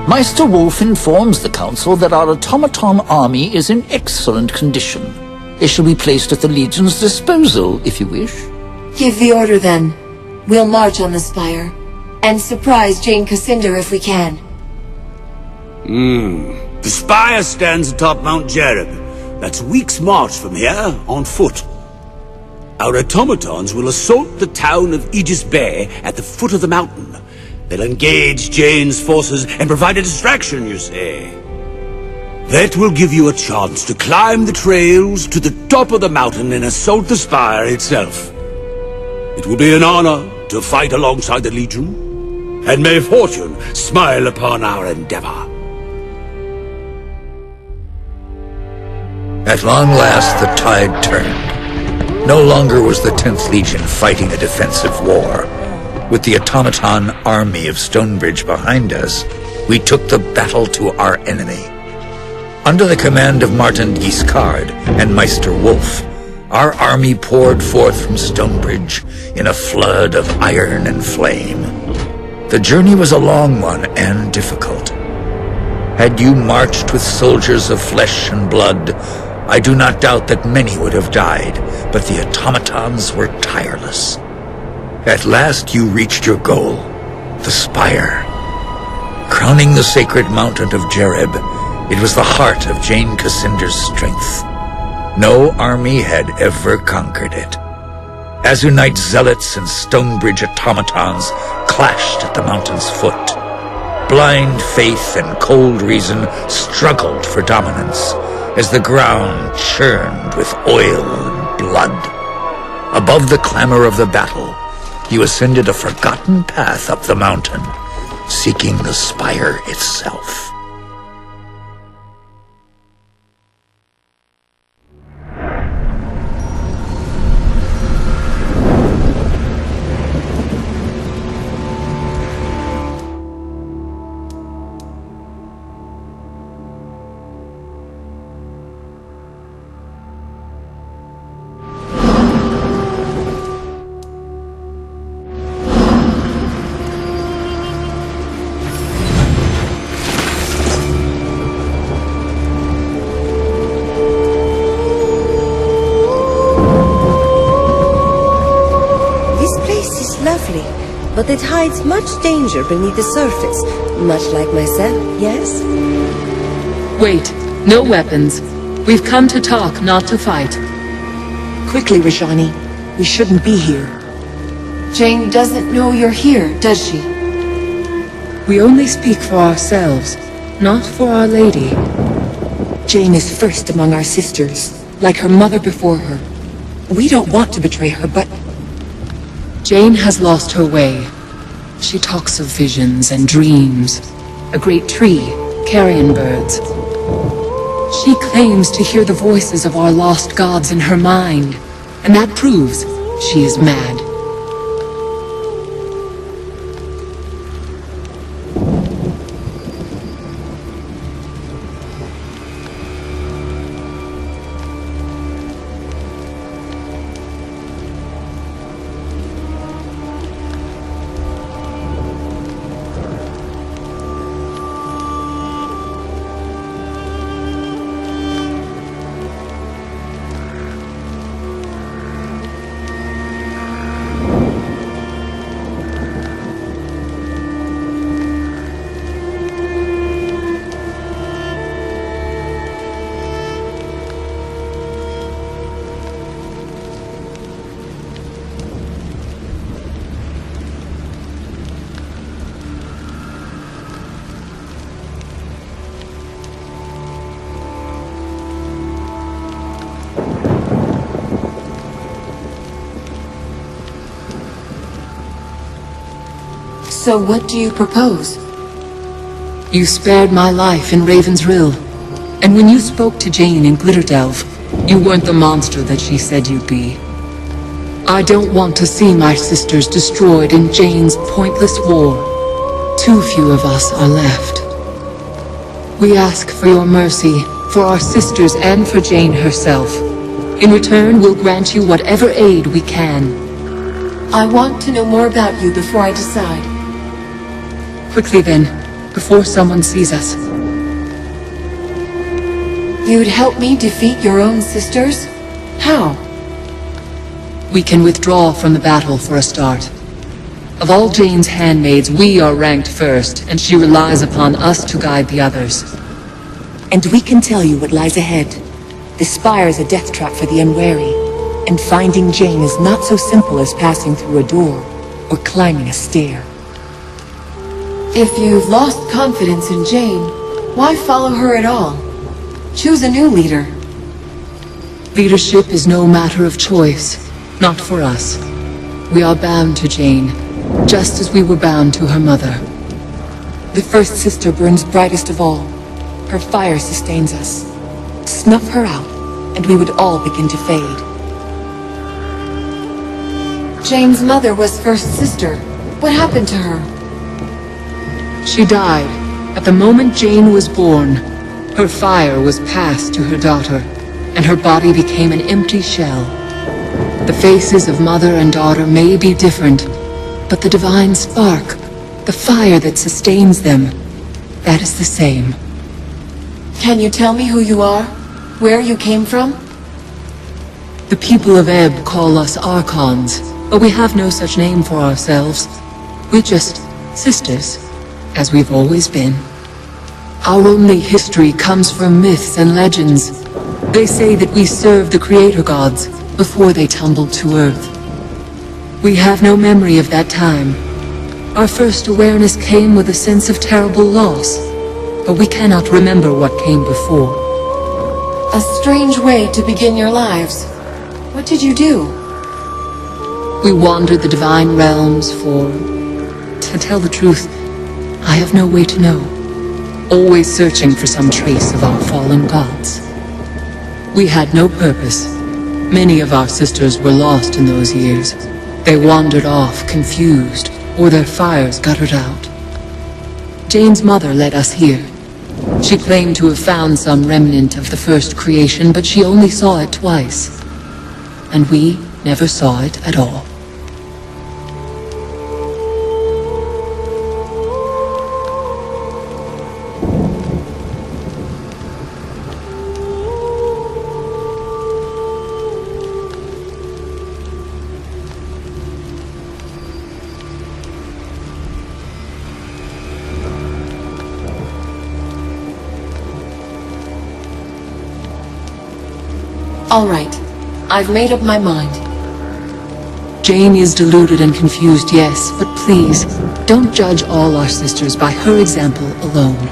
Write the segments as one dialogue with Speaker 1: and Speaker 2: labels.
Speaker 1: Meister Wolf informs the Council that our automaton army is in excellent condition. They shall be placed at the Legion's disposal, if you wish.
Speaker 2: Give the order, then. We'll march on the spire, and surprise Jane Cascinder if we can.
Speaker 3: The spire stands atop Mount Jereb. That's a week's march from here, on foot. Our automatons will assault the town of Aegis Bay at the foot of the mountain. They'll engage Jane's forces and provide a distraction, you see. That will give you a chance to climb the trails to the top of the mountain and assault the spire itself. It will be an honor to fight alongside the Legion, and may fortune smile upon our endeavor.
Speaker 4: At long last, the tide turned. No longer was the 10th Legion fighting a defensive war. With the automaton army of Stonebridge behind us, we took the battle to our enemy. Under the command of Martin Guiscard and Meister Wolf, our army poured forth from Stonebridge in a flood of iron and flame. The journey was a long one and difficult. Had you marched with soldiers of flesh and blood, I do not doubt that many would have died, but the automatons were tireless. At last you reached your goal, the spire. Crowning the sacred mountain of Jereb, it was the heart of Jane Cascinder's strength. No army had ever conquered it. Azunite zealots and Stonebridge automatons clashed at the mountain's foot. Blind faith and cold reason struggled for dominance as the ground churned with oil and blood. Above the clamor of the battle, you ascended a forgotten path up the mountain, seeking the spire itself.
Speaker 5: But it hides much danger beneath the surface, much like myself, yes?
Speaker 6: Wait, no weapons. We've come to talk, not to fight.
Speaker 7: Quickly, Rajani. We shouldn't be here.
Speaker 2: Jane doesn't know you're here, does she?
Speaker 6: We only speak for ourselves, not for Our Lady.
Speaker 7: Jane is first among our sisters, like her mother before her. We don't want to betray her, but...
Speaker 6: Jane has lost her way. She talks of visions and dreams. A great tree, carrion birds. She claims to hear the voices of our lost gods in her mind, and that proves she is mad.
Speaker 2: So what do you propose?
Speaker 6: You spared my life in Raven's Rill, and when you spoke to Jane in Glitterdelve, you weren't the monster that she said you'd be. I don't want to see my sisters destroyed in Jane's pointless war. Too few of us are left. We ask for your mercy, for our sisters and for Jane herself. In return, we'll grant you whatever aid we can.
Speaker 2: I want to know more about you before I decide.
Speaker 6: Quickly then, before someone sees us.
Speaker 2: You'd help me defeat your own sisters? How?
Speaker 6: We can withdraw from the battle for a start. Of all Jane's handmaids, we are ranked first, and she relies upon us to guide the others.
Speaker 7: And we can tell you what lies ahead. The spire is a death trap for the unwary, and finding Jane is not so simple as passing through a door or climbing a stair.
Speaker 2: If you've lost confidence in Jane, why follow her at all? Choose a new leader.
Speaker 6: Leadership is no matter of choice, not for us. We are bound to Jane, just as we were bound to her mother.
Speaker 7: The first sister burns brightest of all. Her fire sustains us. Snuff her out, and we would all begin to fade.
Speaker 2: Jane's mother was first sister. What happened to her?
Speaker 6: She died at the moment Jane was born. Her fire was passed to her daughter, and her body became an empty shell. The faces of mother and daughter may be different, but the divine spark, the fire that sustains them, that is the same.
Speaker 2: Can you tell me who you are? Where you came from?
Speaker 6: The people of Ebb call us Archons, but we have no such name for ourselves. We're just sisters, as we've always been. Our only history comes from myths and legends. They say that we served the creator gods before they tumbled to earth. We have no memory of that time. Our first awareness came with a sense of terrible loss, but we cannot remember what came before.
Speaker 2: A strange way to begin your lives. What did you do?
Speaker 6: We wandered the divine realms for... To tell the truth, I have no way to know. Always searching for some trace of our fallen gods. We had no purpose. Many of our sisters were lost in those years. They wandered off, confused, or their fires guttered out. Jane's mother led us here. She claimed to have found some remnant of the first creation, but she only saw it twice. And we never saw it at all.
Speaker 2: All right. I've made up my mind.
Speaker 6: Jane is deluded and confused, yes, but please, don't judge all our sisters by her example alone.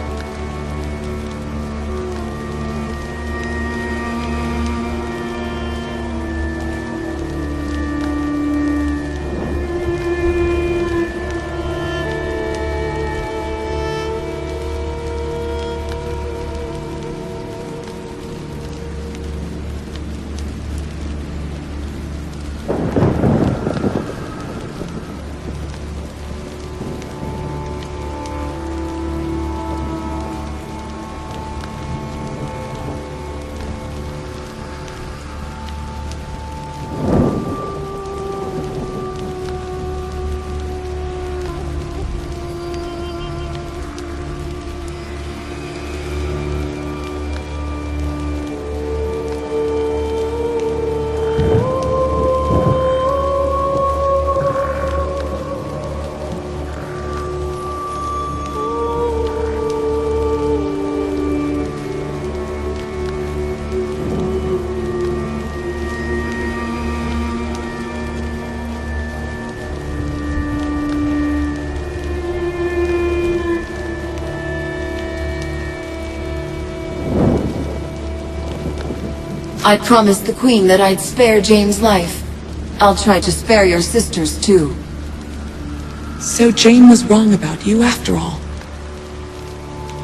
Speaker 2: I promised the Queen that I'd spare Jane's life. I'll try to spare your sisters, too.
Speaker 7: So Jane was wrong about you after all.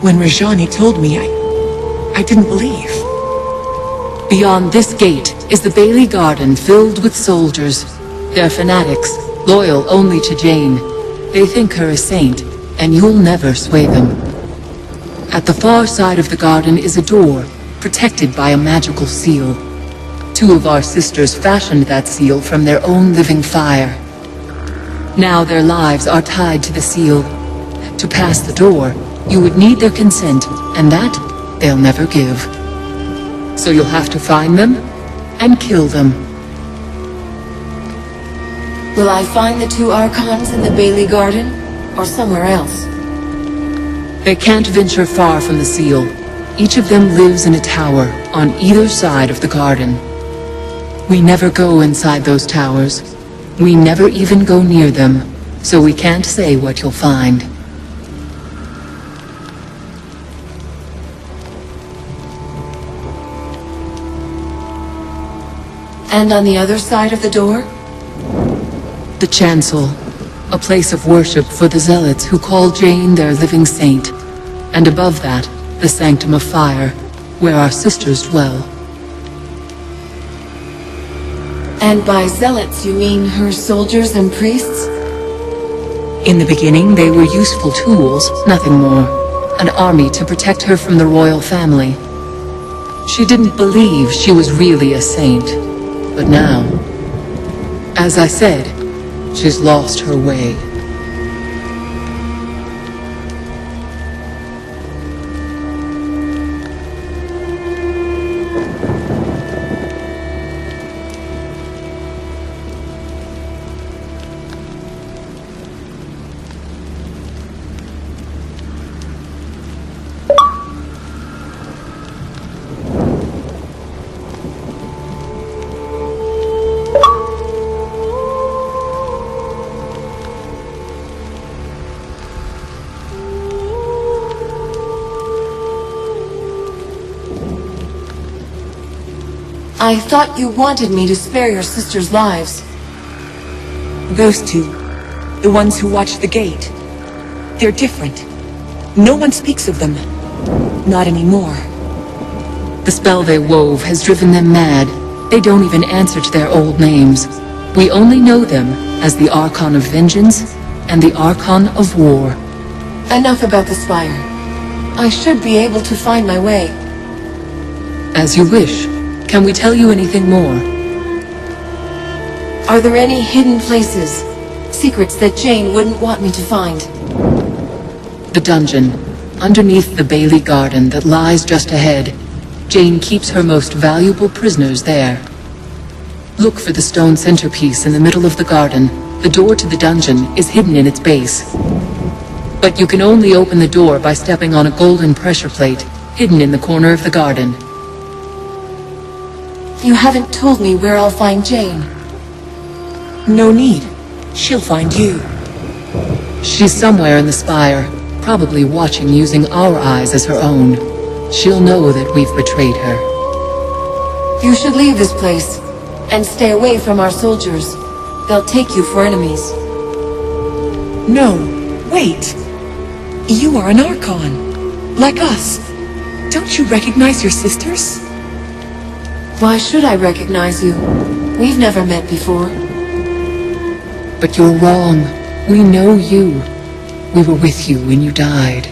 Speaker 7: When Rajani told me, I didn't believe.
Speaker 6: Beyond this gate is the Bailey Garden filled with soldiers. They're fanatics, loyal only to Jane. They think her a saint, and you'll never sway them. At the far side of the garden is a door, protected by a magical seal. Two of our sisters fashioned that seal from their own living fire. Now their lives are tied to the seal. To pass the door, You would need their consent, and that they'll never give. So you'll have to find them and kill them.
Speaker 2: Will I find the two Archons in the Bailey Garden, or somewhere else?
Speaker 6: They can't venture far from the seal. Each of them lives in a tower on either side of the garden. We never go inside those towers. We never even go near them, so we can't say what you'll find.
Speaker 2: And on the other side of the door?
Speaker 6: The chancel, a place of worship for the zealots who call Jane their living saint. And above that, the sanctum of fire, where our sisters dwell.
Speaker 2: And by zealots you mean her soldiers and priests?
Speaker 6: In the beginning, they were useful tools, nothing more. An army to protect her from the royal family. She didn't believe she was really a saint. But now, as I said, she's lost her way.
Speaker 2: I thought you wanted me to spare your sisters' lives.
Speaker 7: Those two, the ones who watch the gate, they're different. No one speaks of them. Not anymore.
Speaker 6: The spell they wove has driven them mad. They don't even answer to their old names. We only know them as the Archon of Vengeance and the Archon of War.
Speaker 2: Enough about the spire. I should be able to find my way.
Speaker 6: As you wish. Can we tell you anything more?
Speaker 2: Are there any hidden places? Secrets that Jane wouldn't want me to find?
Speaker 6: The dungeon, underneath the Bailey Garden that lies just ahead. Jane keeps her most valuable prisoners there. Look for the stone centerpiece in the middle of the garden. The door to the dungeon is hidden in its base. But you can only open the door by stepping on a golden pressure plate, hidden in the corner of the garden.
Speaker 2: You haven't told me where I'll find Jane.
Speaker 7: No need. She'll find you.
Speaker 6: She's somewhere in the spire, probably watching using our eyes as her own. She'll know that we've betrayed her.
Speaker 2: You should leave this place, and stay away from our soldiers. They'll take you for enemies.
Speaker 7: No, wait. You are an Archon. Like us. Don't you recognize your sisters?
Speaker 2: Why should I recognize you? We've never met before.
Speaker 6: But you're wrong. We know you. We were with you when you died.